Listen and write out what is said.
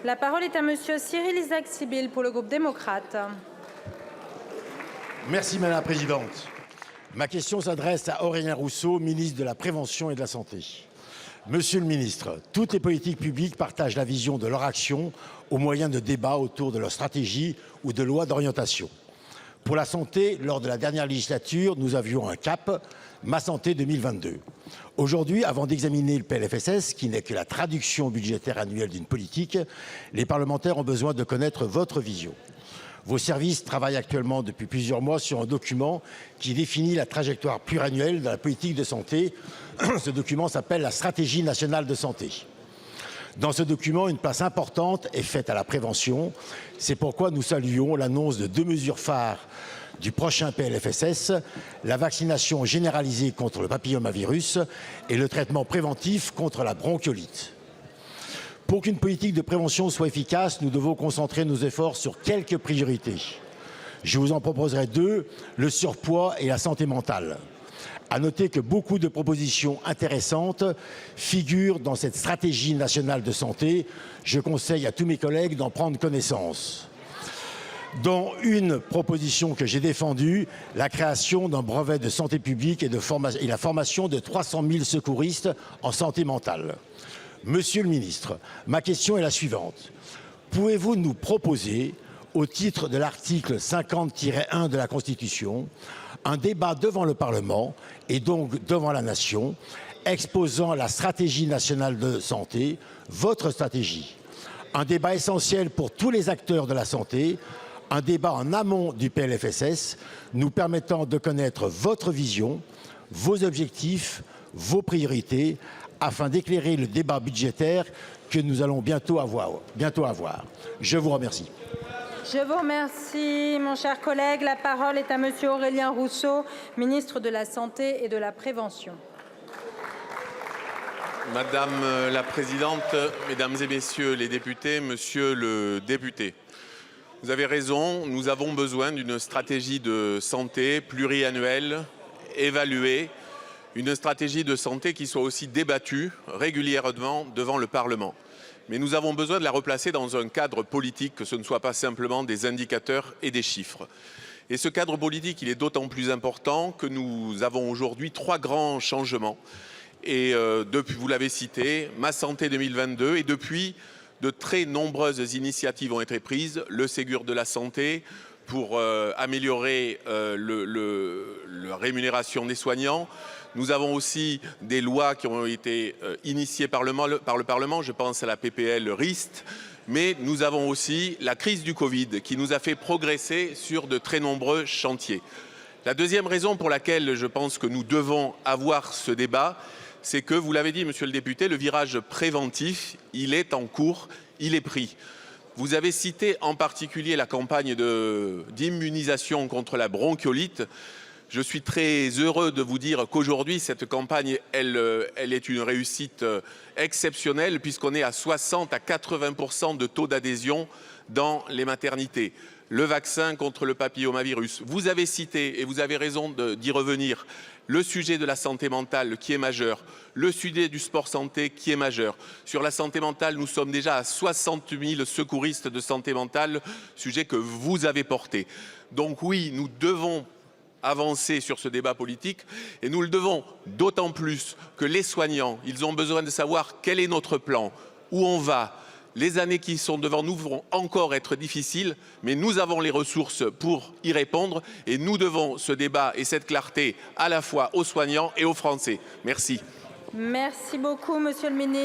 La parole est à monsieur Cyril Isaac-Sibille pour le groupe démocrate. Merci Madame la Présidente. Ma question s'adresse à Aurélien Rousseau, ministre de la Prévention et de la Santé. Monsieur le ministre, toutes les politiques publiques partagent la vision de leur action au moyen de débats autour de leur stratégie ou de lois d'orientation. Pour la santé, lors de la dernière législature, nous avions un cap, Ma Santé 2022. Aujourd'hui, avant d'examiner le PLFSS, qui n'est que la traduction budgétaire annuelle d'une politique, les parlementaires ont besoin de connaître votre vision. Vos services travaillent actuellement depuis plusieurs mois sur un document qui définit la trajectoire pluriannuelle de la politique de santé. Ce document s'appelle la Stratégie nationale de santé. Dans ce document, une place importante est faite à la prévention. C'est pourquoi nous saluons l'annonce de 2 mesures phares du prochain PLFSS, la vaccination généralisée contre le papillomavirus et le traitement préventif contre la bronchiolite. Pour qu'une politique de prévention soit efficace, nous devons concentrer nos efforts sur quelques priorités. Je vous en proposerai 2, le surpoids et la santé mentale. À noter que beaucoup de propositions intéressantes figurent dans cette stratégie nationale de santé. Je conseille à tous mes collègues d'en prendre connaissance. Dont une proposition que j'ai défendue, la création d'un brevet de santé publique et la formation de 300 000 secouristes en santé mentale. Monsieur le ministre, ma question est la suivante. Pouvez-vous nous proposer, au titre de l'article 50-1 de la Constitution, un débat devant le Parlement et donc devant la Nation, exposant la stratégie nationale de santé, votre stratégie. Un débat essentiel pour tous les acteurs de la santé, un débat en amont du PLFSS, nous permettant de connaître votre vision, vos objectifs, vos priorités, afin d'éclairer le débat budgétaire que nous allons bientôt avoir. Je vous remercie. Je vous remercie, mon cher collègue. La parole est à monsieur Aurélien Rousseau, ministre de la Santé et de la Prévention. Madame la Présidente, Mesdames et Messieurs les députés, Monsieur le député, vous avez raison, nous avons besoin d'une stratégie de santé pluriannuelle, évaluée, une stratégie de santé qui soit aussi débattue régulièrement devant le Parlement. Mais nous avons besoin de la replacer dans un cadre politique, que ce ne soit pas simplement des indicateurs et des chiffres. Et ce cadre politique, il est d'autant plus important que nous avons aujourd'hui 3 grands changements. Et depuis, vous l'avez cité, Ma Santé 2022, et depuis, de très nombreuses initiatives ont été prises, le Ségur de la santé, pour améliorer la rémunération des soignants. Nous avons aussi des lois qui ont été initiées par le Parlement, je pense à la PPL RIST, mais nous avons aussi la crise du Covid qui nous a fait progresser sur de très nombreux chantiers. La deuxième raison pour laquelle je pense que nous devons avoir ce débat, c'est que, vous l'avez dit, monsieur le député, le virage préventif, il est en cours, il est pris. Vous avez cité en particulier la campagne d'immunisation contre la bronchiolite. Je suis très heureux de vous dire qu'aujourd'hui, cette campagne, elle est une réussite exceptionnelle puisqu'on est à 60 à 80% de taux d'adhésion dans les maternités. Le vaccin contre le papillomavirus. Vous avez cité, et vous avez raison d'y revenir, le sujet de la santé mentale qui est majeur, le sujet du sport santé qui est majeur. Sur la santé mentale, nous sommes déjà à 60 000 secouristes de santé mentale, sujet que vous avez porté. Donc oui, nous devons avancer sur ce débat politique et nous le devons d'autant plus que les soignants, ils ont besoin de savoir quel est notre plan, où on va. Les années qui sont devant nous vont encore être difficiles, mais nous avons les ressources pour y répondre et nous devons ce débat et cette clarté à la fois aux soignants et aux Français. Merci. Merci beaucoup, monsieur le ministre.